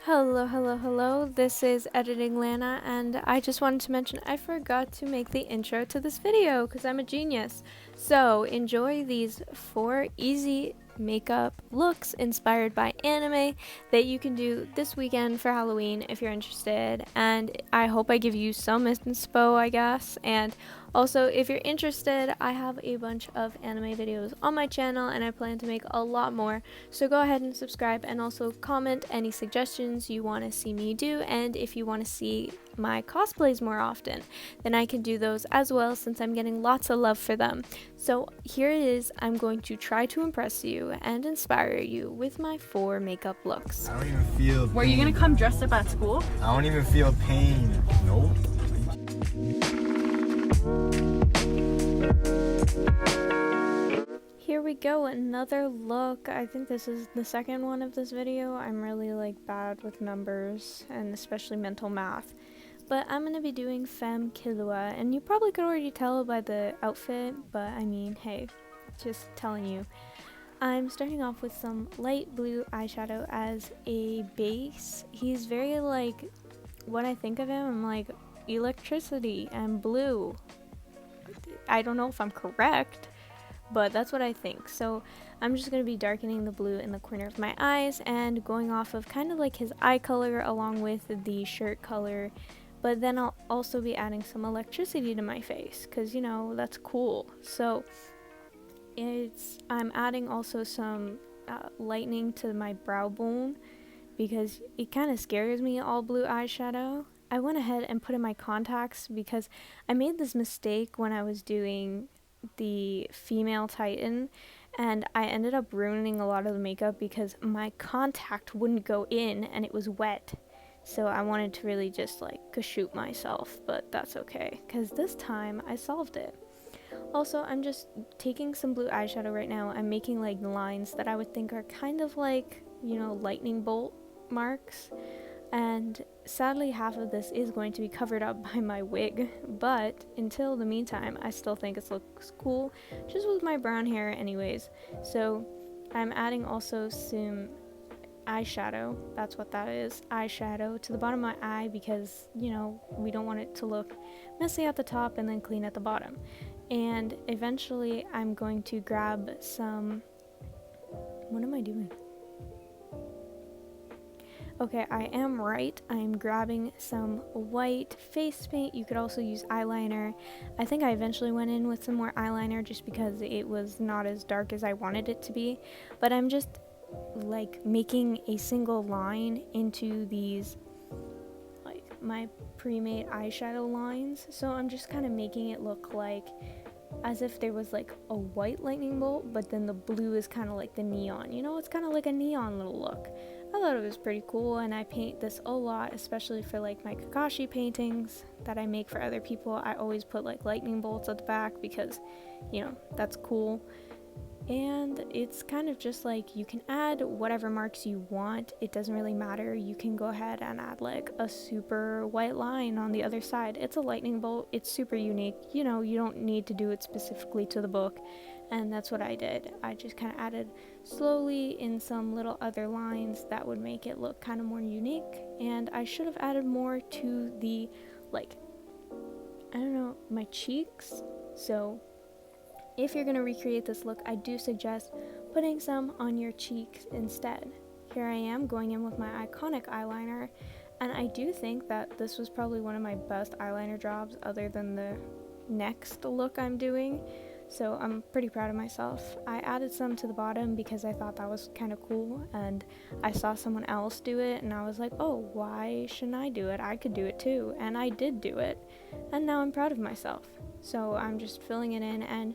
Hello, hello, hello. This is Editing Lana, and I just wanted to mention I forgot to make the intro to this video because I'm a genius. So, enjoy these 4 easy makeup looks inspired by anime that you can do this weekend for Halloween if you're interested. And I hope I give you some inspo, I guess. And also, if you're interested, I have a bunch of anime videos on my channel and I plan to make a lot more. So go ahead and subscribe and also comment any suggestions you want to see me do. And if you want to see my cosplays more often, then I can do those as well since I'm getting lots of love for them. So here it is. I'm going to try to impress you and inspire you with my 4 makeup looks. I don't even feel pain. Were you gonna come dressed up at school? I don't even feel pain. Nope. Here we go, another look. I think this is the second one of this video. I'm really bad with numbers and especially mental math. But I'm going to be doing Femme Killua, and you probably could already tell by the outfit, but I mean, hey, just telling you. I'm starting off with some light blue eyeshadow as a base. He's very when I think of him, I'm like, electricity and blue. I don't know if I'm correct, but that's what I think. So I'm just going to be darkening the blue in the corner of my eyes and going off of kind of like his eye color along with the shirt color. But then I'll also be adding some electricity to my face because, you know, that's cool. So I'm adding also some lightning to my brow bone because it kind of scares me, all blue eyeshadow. I went ahead and put in my contacts because I made this mistake when I was doing the female Titan, and I ended up ruining a lot of the makeup because my contact wouldn't go in and it was wet. So I wanted to really just shoot myself, but that's okay because this time I solved it. Also, I'm just taking some blue eyeshadow right now. I'm making lines that I would think are kind of lightning bolt marks. And sadly, half of this is going to be covered up by my wig, but until the meantime, I still think it looks cool, just with my brown hair anyways. So I'm adding also some eyeshadow, that's what that is, eyeshadow to the bottom of my eye because, you know, we don't want it to look messy at the top and then clean at the bottom. And eventually I'm going to grab some, what am I doing? Okay, I am right. I'm grabbing some white face paint. You could also use eyeliner. I think I eventually went in with some more eyeliner just because it was not as dark as I wanted it to be. But I'm just making a single line into these my pre-made eyeshadow lines. So I'm just kind of making it look as if there was a white lightning bolt, but then the blue is kind of like the neon. You know, it's kind of like a neon little look. I thought it was pretty cool, and I paint this a lot, especially for my Kakashi paintings that I make for other people. I always put lightning bolts at the back because, you know, that's cool. And it's kind of just you can add whatever marks you want. It doesn't really matter. You can go ahead and add a super white line on the other side. It's a lightning bolt. It's super unique. You know, you don't need to do it specifically to the book. And that's what I did. I just kind of added slowly in some little other lines that would make it look kind of more unique. And I should have added more to the, I don't know, my cheeks. So if you're going to recreate this look, I do suggest putting some on your cheeks instead. Here I am going in with my iconic eyeliner, and I do think that this was probably one of my best eyeliner jobs other than the next look I'm doing. So I'm pretty proud of myself. I added some to the bottom because I thought that was kind of cool, and I saw someone else do it and I was like, oh, why shouldn't I do it? I could do it too. And I did do it, and now I'm proud of myself. So I'm just filling it in, and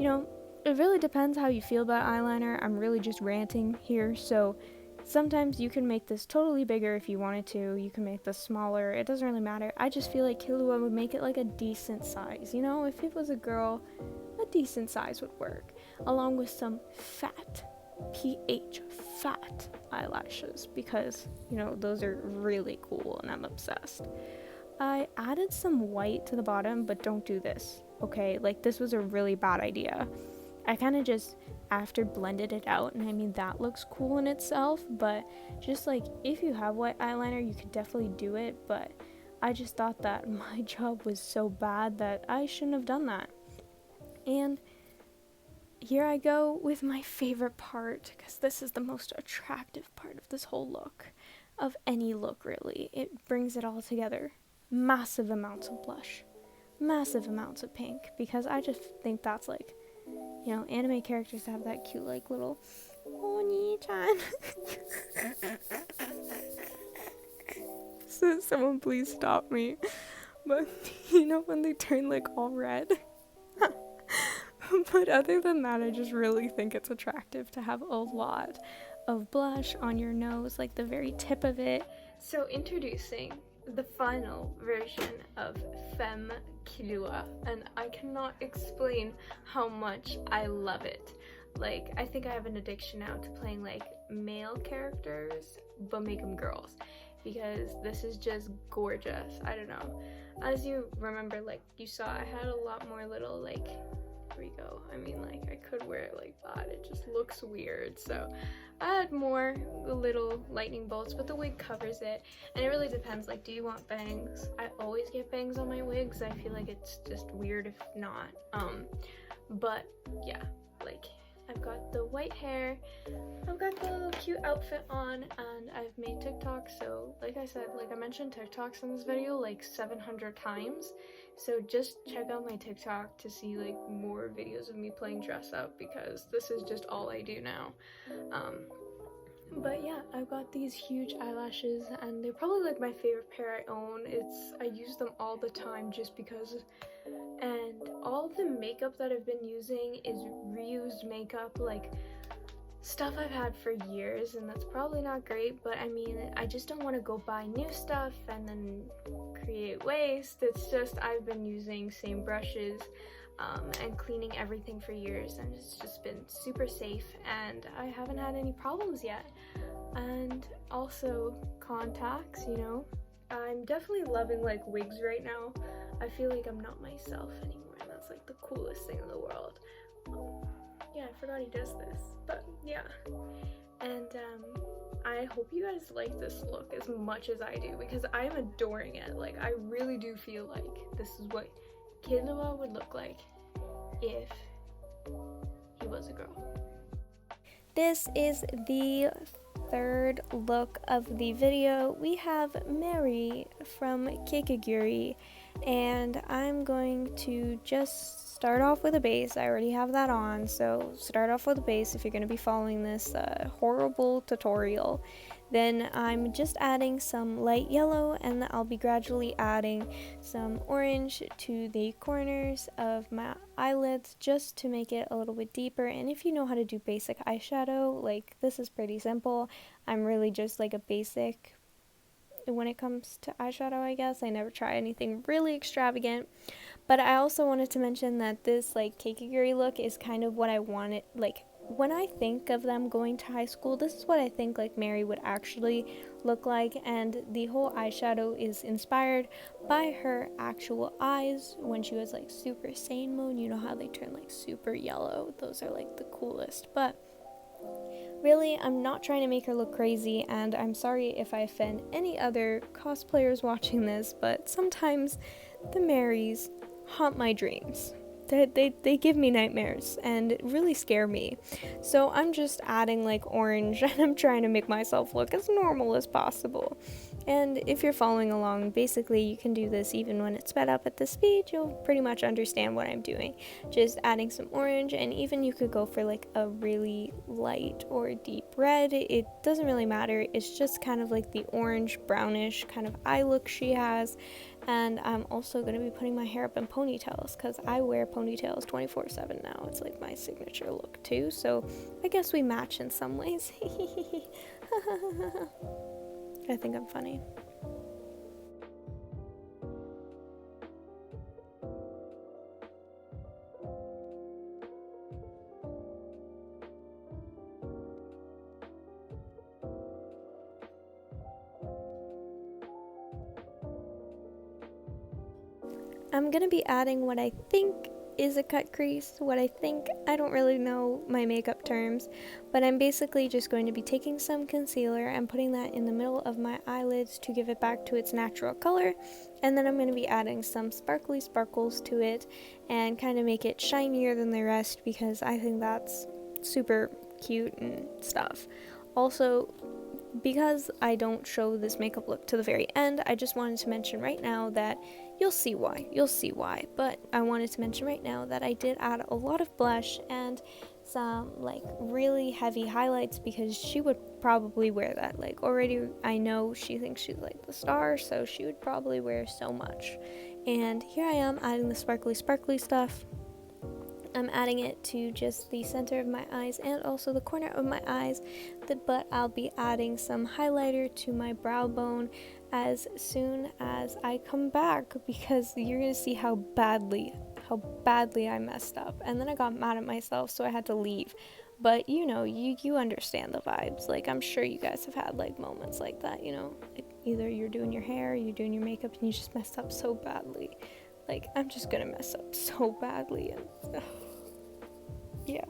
you know, it really depends how you feel about eyeliner. I'm really just ranting here, so sometimes you can make this totally bigger if you wanted to. You can make this smaller. It doesn't really matter. I just feel like Killua would make it a decent size. You know, if it was a girl, a decent size would work. Along with some fat, fat eyelashes because, you know, those are really cool and I'm obsessed. I added some white to the bottom, but don't do this, okay? This was a really bad idea. I kind of just after blended it out, and I mean that looks cool in itself, but just like if you have white eyeliner you could definitely do it, but I just thought that my job was so bad that I shouldn't have done that. And here I go with my favorite part, because this is the most attractive part of this whole look, of any look really. It brings it all together. Massive amounts of blush, massive amounts of pink, because I just think that's like, you know, anime characters have that cute like little Oni-chan. So someone please stop me. But you know when they turn like all red? But other than that, I just really think it's attractive to have a lot of blush on your nose, like the very tip of it. So introducing the final version of Femme Killua, and I cannot explain how much I love it. Like, I think I have an addiction now to playing like male characters but make them girls, because this is just gorgeous. I don't know, as you remember, like you saw, I had a lot more little like, here we go, I mean like I could wear it like that, it just looks weird, so I had more little lightning bolts, but the wig covers it, and it really depends, like, do you want bangs? I always get bangs on my wigs, I feel like it's just weird if not, but yeah, like I've got the white hair, I've got the little cute outfit on, and I've made TikToks, so like I said, like I mentioned TikToks in this video like 700 times, so just check out my TikTok to see like more videos of me playing dress up, because this is just all I do now. But yeah, I've got these huge eyelashes, and they're probably like my favorite pair I own. I use them all the time just because, and all the makeup that I've been using is reused makeup, like stuff I've had for years, and that's probably not great, but I mean, I just don't want to go buy new stuff and then create waste. It's just I've been using same brushes and cleaning everything for years, and it's just been super safe, and I haven't had any problems yet. And also contacts, you know, I'm definitely loving like wigs right now. I feel like I'm not myself anymore, and that's like the coolest thing in the world. Yeah, I forgot he does this, but yeah. And I hope you guys like this look as much as I do, because I'm adoring it. Like, I really do feel like this is what Killua would look like if he was a girl. This is the third look of the video. We have Mary from kakegurui, and I'm going to just start off with a base. I already have that on, so start off with a base if you're going to be following this horrible tutorial. Then I'm just adding some light yellow, and I'll be gradually adding some orange to the corners of my eyelids just to make it a little bit deeper. And if you know how to do basic eyeshadow, like, this is pretty simple. I'm really just like a basic when it comes to eyeshadow, I guess. I never try anything really extravagant. But I also wanted to mention that this like kakegurui look is kind of what I wanted, like, when I think of them going to high school, this is what I think like Mary would actually look like, and the whole eyeshadow is inspired by her actual eyes when she was like Super Saiyan mode. You know how they turn like super yellow? Those are like the coolest. But really, I'm not trying to make her look crazy, and I'm sorry if I offend any other cosplayers watching this, but sometimes the Marys haunt my dreams. They give me nightmares and really scare me. So I'm just adding like orange, and I'm trying to make myself look as normal as possible. And if you're following along, basically you can do this even when it's sped up at this speed. You'll pretty much understand what I'm doing. Just adding some orange, and even you could go for like a really light or deep red. It doesn't really matter. It's just kind of like the orange brownish kind of eye look she has. And I'm also going to be putting my hair up in ponytails, because I wear ponytails 24/7 now. It's like my signature look too, so I guess we match in some ways. I think I'm funny. I'm going to be adding what I think is a cut crease, what I think. I don't really know my makeup terms, but I'm basically just going to be taking some concealer and putting that in the middle of my eyelids to give it back to its natural color, and then I'm going to be adding some sparkly sparkles to it and kind of make it shinier than the rest because I think that's super cute and stuff. Also, because I don't show this makeup look to the very end, I just wanted to mention right now that you'll see why, but I wanted to mention right now that I did add a lot of blush and some like really heavy highlights because she would probably wear that. Like already I know she thinks she's like the star, so she would probably wear so much. And here I am adding the sparkly stuff. I'm adding it to just the center of my eyes and also the corner of my eyes, but I'll be adding some highlighter to my brow bone as soon as I come back because you're gonna see how badly I messed up. And then I got mad at myself, so I had to leave. But you know, you understand the vibes. Like I'm sure you guys have had like moments like that, you know, like either you're doing your hair, you're doing your makeup, and you just messed up so badly. Like I'm just gonna mess up so badly and yeah.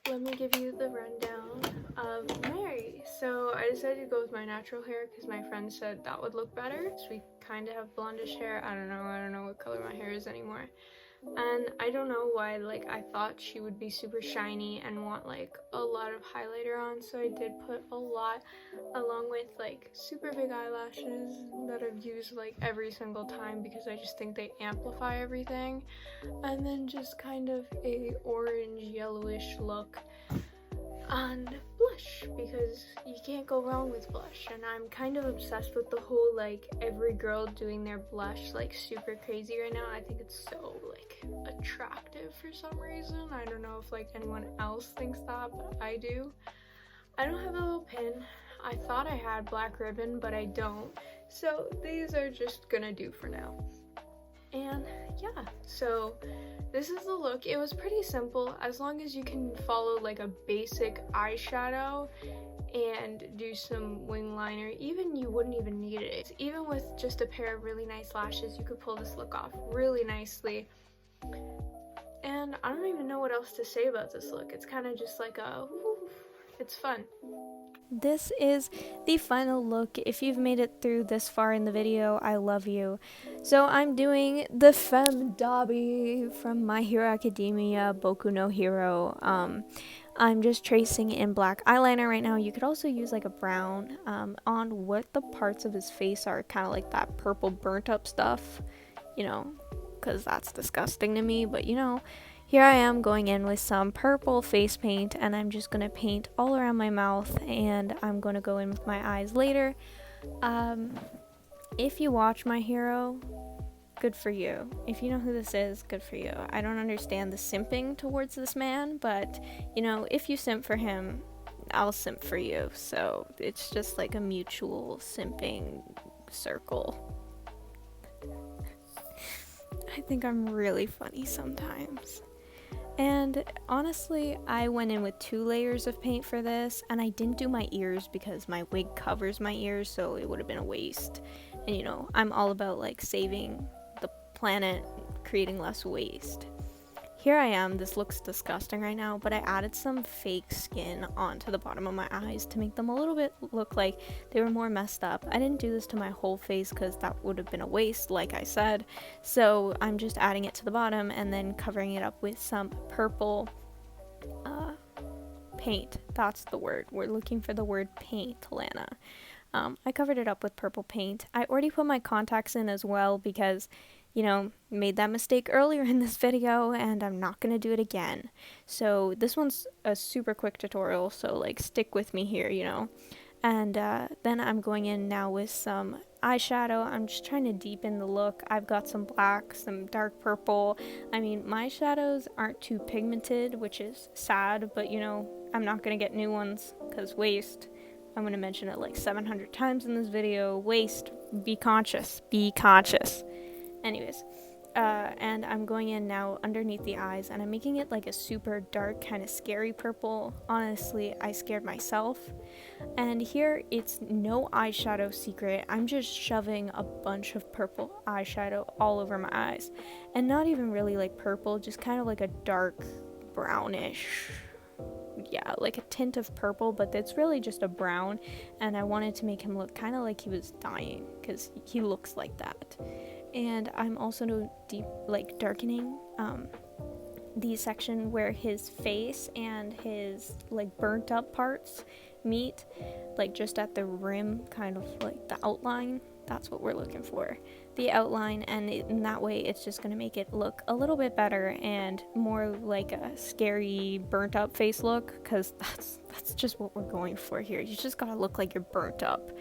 Let me give you the rundown of Mary. So I decided to go with my natural hair because my friend said that would look better. So we kind of have blondish hair. I don't know what color my hair is anymore. And I don't know why, like I thought she would be super shiny and want like a lot of highlighter on, so I did put a lot along with like super big eyelashes that I've used like every single time because I just think they amplify everything, and then just kind of a orange yellowish look and blush because you can't go wrong with blush. And I'm kind of obsessed with the whole like every girl doing their blush like super crazy right now. I think it's so like attractive for some reason. I don't know if like anyone else thinks that, but I do. I don't have a little pin. I thought I had black ribbon, but I don't, so these are just gonna do for now. And yeah, so this is the look. It was pretty simple as long as you can follow like a basic eyeshadow and do some wing liner. Even you wouldn't even need it. Even with just a pair of really nice lashes, you could pull this look off really nicely. And I don't even know what else to say about this look. It's kind of just like a, it's fun. This is the final look. If you've made it through this far in the video, I love you. So I'm doing the Femme Dabi from My Hero Academia, Boku no Hero. I'm just tracing in black eyeliner right now. You could also use like a brown on what the parts of his face are, kind of like that purple burnt up stuff, you know, because that's disgusting to me, but you know. Here I am going in with some purple face paint, and I'm just going to paint all around my mouth, and I'm going to go in with my eyes later. If you watch My Hero, good for you. If you know who this is, good for you. I don't understand the simping towards this man, but, you know, if you simp for him, I'll simp for you. So it's just like a mutual simping circle. I think I'm really funny sometimes. And honestly, I went in with 2 layers of paint for this, and I didn't do my ears because my wig covers my ears, so it would have been a waste. And you know, I'm all about like saving the planet, creating less waste. Here I am, this looks disgusting right now, but I added some fake skin onto the bottom of my eyes to make them a little bit look like they were more messed up. I didn't do this to my whole face because that would have been a waste, like I said. So I'm just adding it to the bottom and then covering it up with some purple paint. That's the word. We're looking for the word paint, Lana. I covered it up with purple paint. I already put my contacts in as well because, you know, made that mistake earlier in this video and I'm not going to do it again. So this one's a super quick tutorial, so like stick with me here, you know. And then I'm going in now with some eyeshadow. I'm just trying to deepen the look. I've got some black, some dark purple. I mean, my shadows aren't too pigmented, which is sad, but you know, I'm not going to get new ones because waste. I'm going to mention it like 700 times in this video. Waste. Be conscious. Be conscious. Anyways. And I'm going in now underneath the eyes, and I'm making it like a super dark, kind of scary purple. Honestly, I scared myself. And here, it's no eyeshadow secret. I'm just shoving a bunch of purple eyeshadow all over my eyes. And not even really like purple, just kind of like a dark brownish, yeah, like a tint of purple, but it's really just a brown. And I wanted to make him look kind of like he was dying, because he looks like that. And I'm also darkening the section where his face and his like burnt up parts meet, like just at the rim, kind of like the outline. That's what we're looking for, the outline, and in that way it's just going to make it look a little bit better and more like a scary burnt up face look, because that's just what we're going for here. You just gotta look like you're burnt up.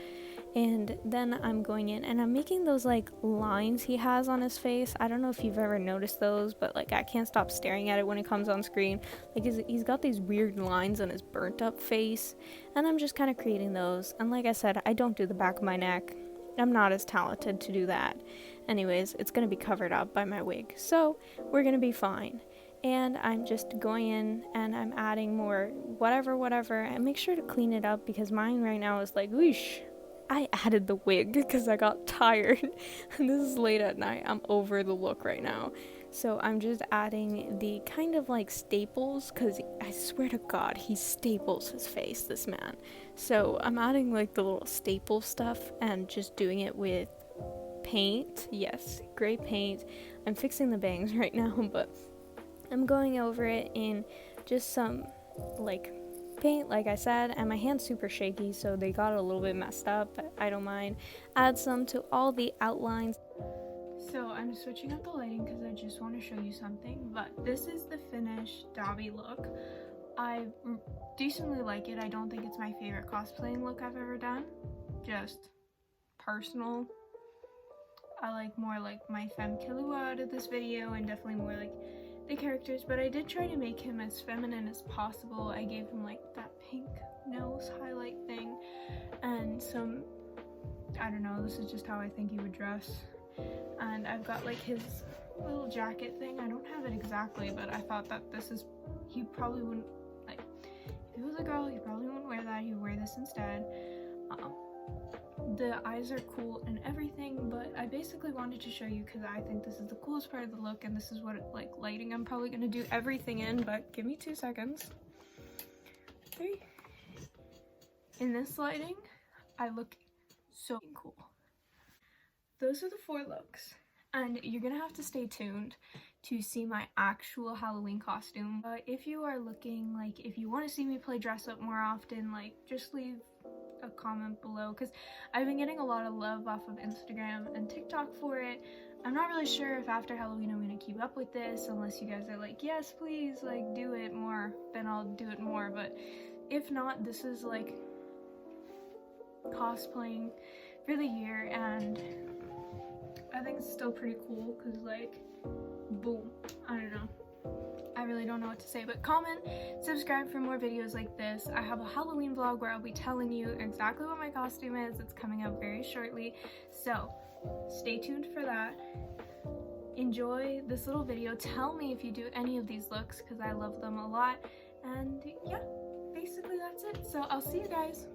And then I'm going in and I'm making those like lines he has on his face. I don't know if you've ever noticed those, but like I can't stop staring at it when it comes on screen. Like he's got these weird lines on his burnt up face, and I'm just kind of creating those. And like I said, I don't do the back of my neck. I'm not as talented to do that. Anyways, it's going to be covered up by my wig, so we're going to be fine. And I'm just going in and I'm adding more whatever, and make sure to clean it up because mine right now is like, whoosh. I added the wig because I got tired, and this is late at night. I'm over the look right now. So I'm just adding the kind of like staples, because I swear to God, he staples his face, this man. So I'm adding like the little staple stuff and just doing it with paint. Yes, gray paint. I'm fixing the bangs right now, but I'm going over it in just some like paint, like I said, and my hand's super shaky, so they got a little bit messed up, but I don't mind. Add some to all the outlines. So I'm switching up the lighting because I just want to show you something, but this is the finished Dabi look. I decently like it. I don't think it's my favorite cosplaying look I've ever done, just personal. I like more like my Femme Killua out of this video, and definitely more like the characters, but I did try to make him as feminine as possible. I gave him like that pink nose highlight thing and some, I don't know, this is just how I think he would dress. And I've got like his little jacket thing. I don't have it exactly, but I thought that this is, he probably wouldn't, like, if he was a girl, he probably wouldn't wear that. He would wear this instead. The eyes are cool and everything, but I basically wanted to show you because I think this is the coolest part of the look, and this is what like lighting I'm probably going to do everything in, but give me 2 seconds. 3. In this lighting, I look so cool. Those are the 4 looks, and you're gonna have to stay tuned to see my actual Halloween costume. If you are looking, like, if you want to see me play dress up more often, like, just leave a comment below, because I've been getting a lot of love off of Instagram and TikTok for it. I'm not really sure if after Halloween I'm gonna keep up with this, unless you guys are like, yes please, like, do it more, then I'll do it more. But if not, this is like cosplaying for the year, and I think it's still pretty cool because, like, boom, I don't know. I really don't know what to say, but comment, subscribe for more videos like this. I have a Halloween vlog where I'll be telling you exactly what my costume is. It's coming up very shortly, so stay tuned for that. Enjoy this little video. Tell me if you do any of these looks because I love them a lot. And yeah, basically that's it. So I'll see you guys.